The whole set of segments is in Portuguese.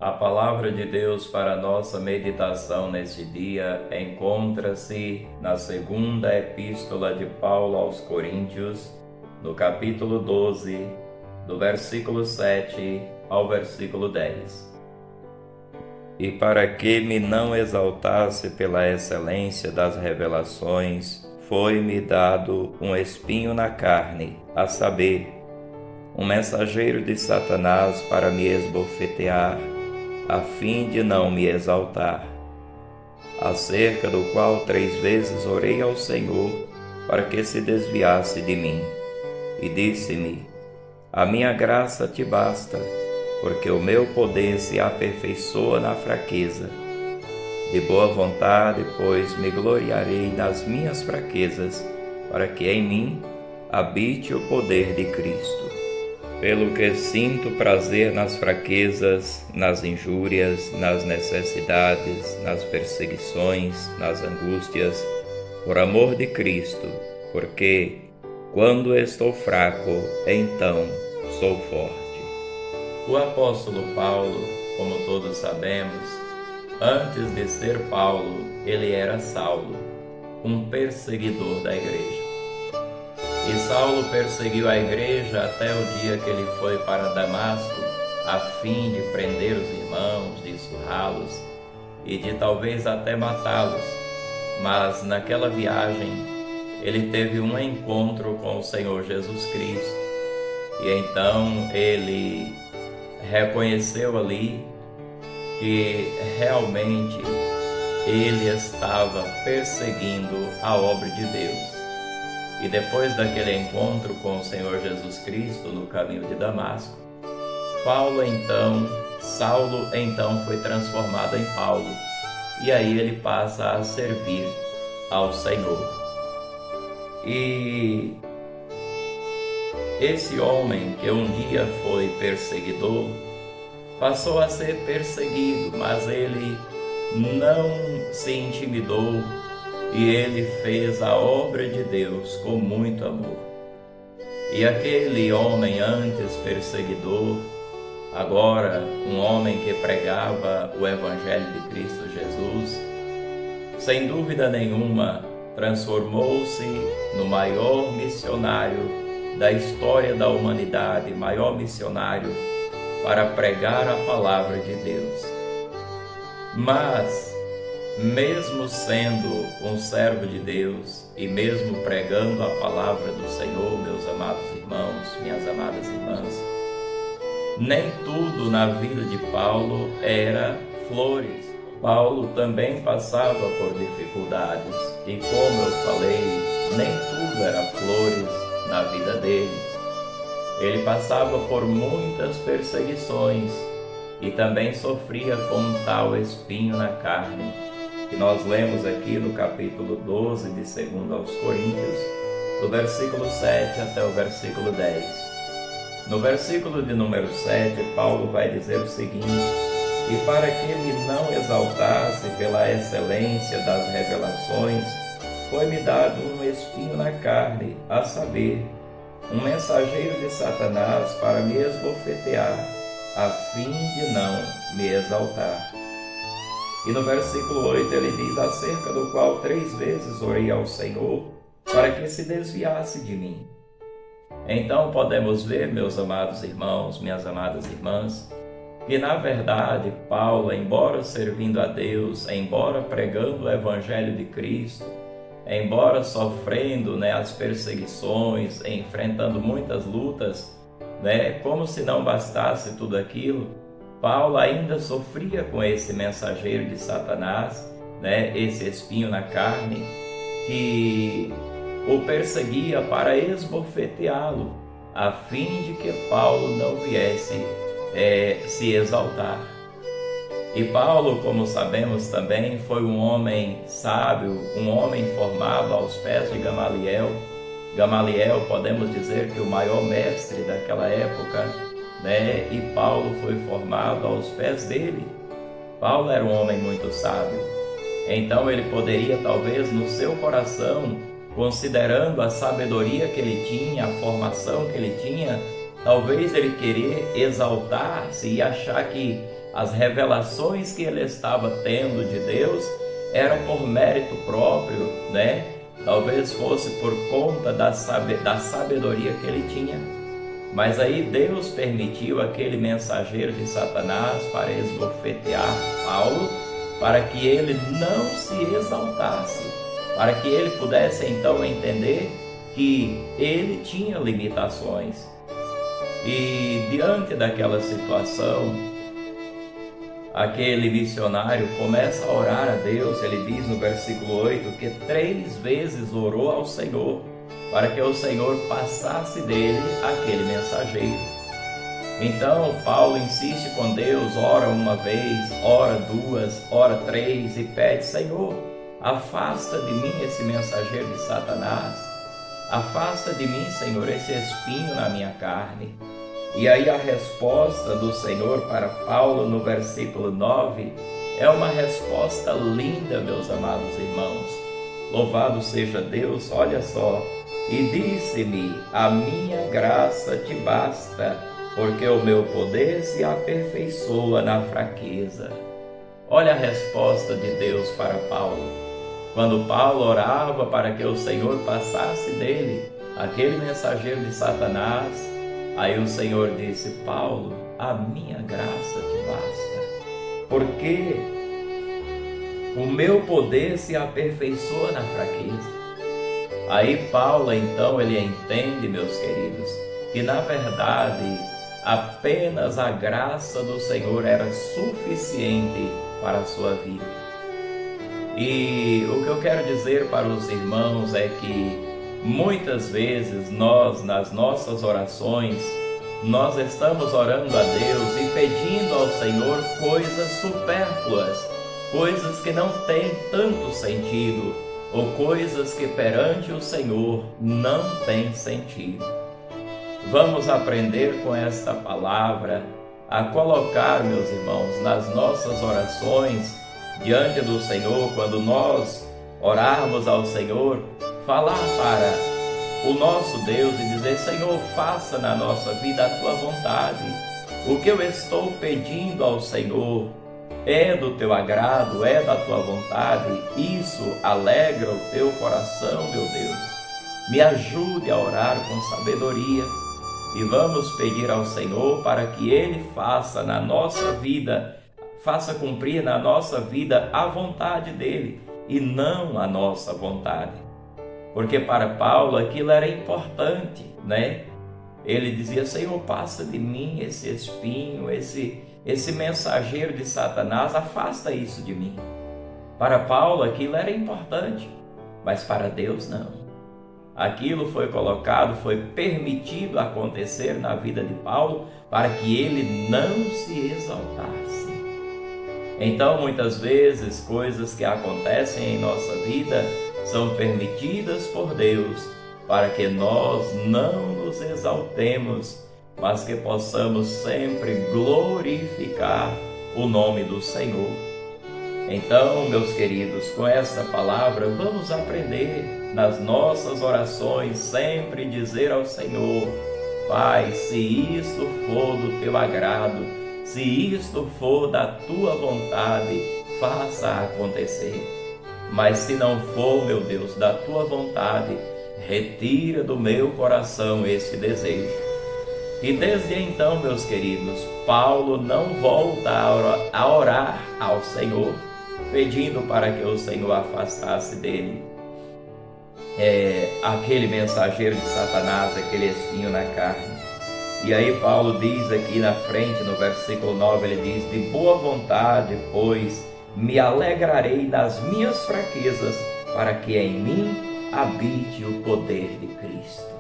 A palavra de Deus para nossa meditação neste dia encontra-se na segunda epístola de Paulo aos Coríntios, no capítulo 12, do versículo 7 ao versículo 10. E para que me não exaltasse pela excelência das revelações, foi-me dado um espinho na carne, a saber, um mensageiro de Satanás para me esbofetear, a fim de não me exaltar, acerca do qual 3 vezes orei ao Senhor para que se desviasse de mim. E disse-me: a minha graça te basta, porque o meu poder se aperfeiçoa na fraqueza. De boa vontade, pois, me gloriarei nas minhas fraquezas, para que em mim habite o poder de Cristo. Pelo que sinto prazer nas fraquezas, nas injúrias, nas necessidades, nas perseguições, nas angústias, por amor de Cristo, porque, quando estou fraco, então sou forte. O apóstolo Paulo, como todos sabemos, antes de ser Paulo, ele era Saulo, um perseguidor da igreja. E Saulo perseguiu a igreja até o dia que ele foi para Damasco, a fim de prender os irmãos, de surrá-los e de talvez até matá-los. Mas naquela viagem, ele teve um encontro com o Senhor Jesus Cristo. E então ele reconheceu ali que realmente ele estava perseguindo a obra de Deus. E depois daquele encontro com o Senhor Jesus Cristo no caminho de Damasco, Saulo então foi transformado em Paulo, e aí ele passa a servir ao Senhor. E esse homem que um dia foi perseguidor, passou a ser perseguido, mas ele não se intimidou, e ele fez a obra de Deus com muito amor. E aquele homem antes perseguidor, agora um homem que pregava o Evangelho de Cristo Jesus, sem dúvida nenhuma, transformou-se no maior missionário da história da humanidade, maior missionário para pregar a palavra de Deus. Mas, mesmo sendo um servo de Deus e mesmo pregando a palavra do Senhor, meus amados irmãos, minhas amadas irmãs, nem tudo na vida de Paulo era flores. Paulo também passava por dificuldades e, como eu falei, nem tudo era flores na vida dele. Ele passava por muitas perseguições e também sofria com um tal espinho na carne, que nós lemos aqui no capítulo 12 de 2 aos Coríntios, do versículo 7 até o versículo 10. No versículo de número 7, Paulo vai dizer o seguinte: e para que me não exaltasse pela excelência das revelações, foi-me dado um espinho na carne, a saber, um mensageiro de Satanás para me esbofetear, a fim de não me exaltar. E no versículo 8 ele diz: acerca do qual 3 vezes orei ao Senhor para que se desviasse de mim. Então podemos ver, meus amados irmãos, minhas amadas irmãs, que na verdade Paulo, embora servindo a Deus, embora pregando o Evangelho de Cristo, embora sofrendo as perseguições, enfrentando muitas lutas, como se não bastasse tudo aquilo, Paulo ainda sofria com esse mensageiro de Satanás, esse espinho na carne, que o perseguia para esbofeteá-lo, a fim de que Paulo não viesse se exaltar. E Paulo, como sabemos também, foi um homem sábio, um homem formado aos pés de Gamaliel. Gamaliel, podemos dizer que o maior mestre daquela época, e Paulo foi formado aos pés dele. Paulo era um homem muito sábio. Então ele poderia, talvez, no seu coração, considerando a sabedoria que ele tinha, a formação que ele tinha, talvez ele querer exaltar-se e achar que as revelações que ele estava tendo de Deus eram por mérito próprio, né? Talvez fosse por conta da sabedoria que ele tinha. Mas aí Deus permitiu aquele mensageiro de Satanás para esbofetear Paulo, para que ele não se exaltasse, para que ele pudesse então entender que ele tinha limitações. E diante daquela situação, aquele missionário começa a orar a Deus. Ele diz no versículo 8 que 3 vezes orou ao Senhor para que o Senhor passasse dele aquele mensageiro. Então Paulo insiste com Deus, ora uma vez, ora 2, ora 3 e pede: Senhor, afasta de mim esse mensageiro de Satanás, afasta de mim, Senhor, esse espinho na minha carne. E aí a resposta do Senhor para Paulo no versículo 9 é uma resposta linda, meus amados irmãos. Louvado seja Deus, olha só. E disse-me: a minha graça te basta, porque o meu poder se aperfeiçoa na fraqueza. Olha a resposta de Deus para Paulo. Quando Paulo orava para que o Senhor passasse dele aquele mensageiro de Satanás, aí o Senhor disse: Paulo, a minha graça te basta, porque o meu poder se aperfeiçoa na fraqueza. Aí Paulo então ele entende, meus queridos, que na verdade apenas a graça do Senhor era suficiente para a sua vida. E o que eu quero dizer para os irmãos é que muitas vezes nós, nas nossas orações, nós estamos orando a Deus e pedindo ao Senhor coisas supérfluas, coisas que não têm tanto sentido, ou coisas que perante o Senhor não têm sentido. Vamos aprender com esta palavra a colocar, meus irmãos, nas nossas orações diante do Senhor, quando nós orarmos ao Senhor, falar para o nosso Deus e dizer: Senhor, faça na nossa vida a tua vontade. O que eu estou pedindo ao Senhor é do teu agrado, é da tua vontade. Isso alegra o teu coração, meu Deus. Me ajude a orar com sabedoria e vamos pedir ao Senhor para que Ele faça na nossa vida, faça cumprir na nossa vida a vontade dEle e não a nossa vontade. Porque para Paulo aquilo era importante, né? Ele dizia: Senhor, passa de mim esse espinho, esse mensageiro de Satanás, afasta isso de mim. Para Paulo aquilo era importante, mas para Deus não. Aquilo foi colocado, foi permitido acontecer na vida de Paulo para que ele não se exaltasse. Então, muitas vezes, coisas que acontecem em nossa vida são permitidas por Deus para que nós não nos exaltemos, mas que possamos sempre glorificar o nome do Senhor. Então, meus queridos, com essa palavra, vamos aprender nas nossas orações sempre dizer ao Senhor: Pai, se isto for do teu agrado, se isto for da tua vontade, faça acontecer. Mas se não for, meu Deus, da tua vontade, retira do meu coração esse desejo. E desde então, meus queridos, Paulo não volta a orar ao Senhor, pedindo para que o Senhor afastasse dele aquele mensageiro de Satanás, aquele espinho na carne. E aí Paulo diz aqui na frente, no versículo 9, ele diz: de boa vontade, pois, me alegrarei nas minhas fraquezas, para que em mim habite o poder de Cristo.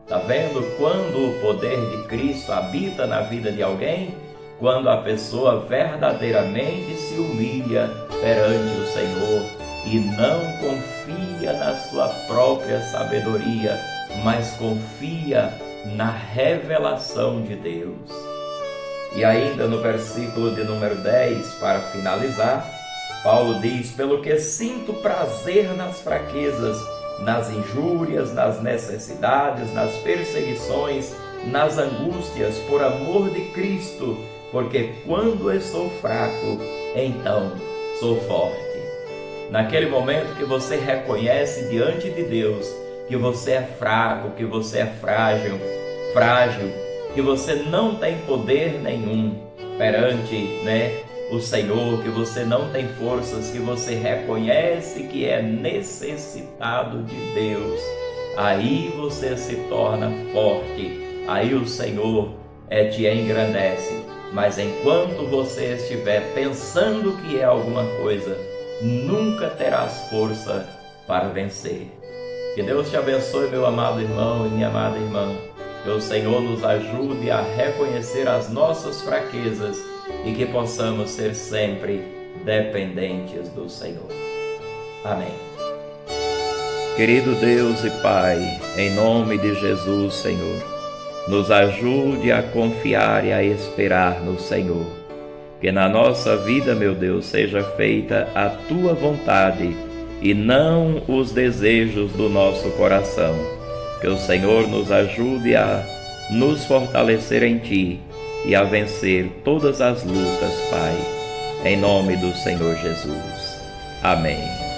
Está vendo? Quando o poder de Cristo habita na vida de alguém, quando a pessoa verdadeiramente se humilha perante o Senhor e não confia na sua própria sabedoria, mas confia na revelação de Deus. E ainda no versículo de número 10, para finalizar, Paulo diz: pelo que sinto prazer nas fraquezas, nas injúrias, nas necessidades, nas perseguições, nas angústias por amor de Cristo, porque quando estou fraco, então sou forte. Naquele momento que você reconhece diante de Deus que você é fraco, que você é frágil, que você não tem poder nenhum perante, o Senhor, que você não tem forças, que você reconhece que é necessitado de Deus, aí você se torna forte, aí o Senhor te engrandece. Mas enquanto você estiver pensando que é alguma coisa, nunca terás força para vencer. Que Deus te abençoe, meu amado irmão e minha amada irmã. Que o Senhor nos ajude a reconhecer as nossas fraquezas e que possamos ser sempre dependentes do Senhor. Amém. Querido Deus e Pai, em nome de Jesus, Senhor, nos ajude a confiar e a esperar no Senhor. Que na nossa vida, meu Deus, seja feita a Tua vontade e não os desejos do nosso coração. Que o Senhor nos ajude a nos fortalecer em Ti e a vencer todas as lutas, Pai, em nome do Senhor Jesus. Amém.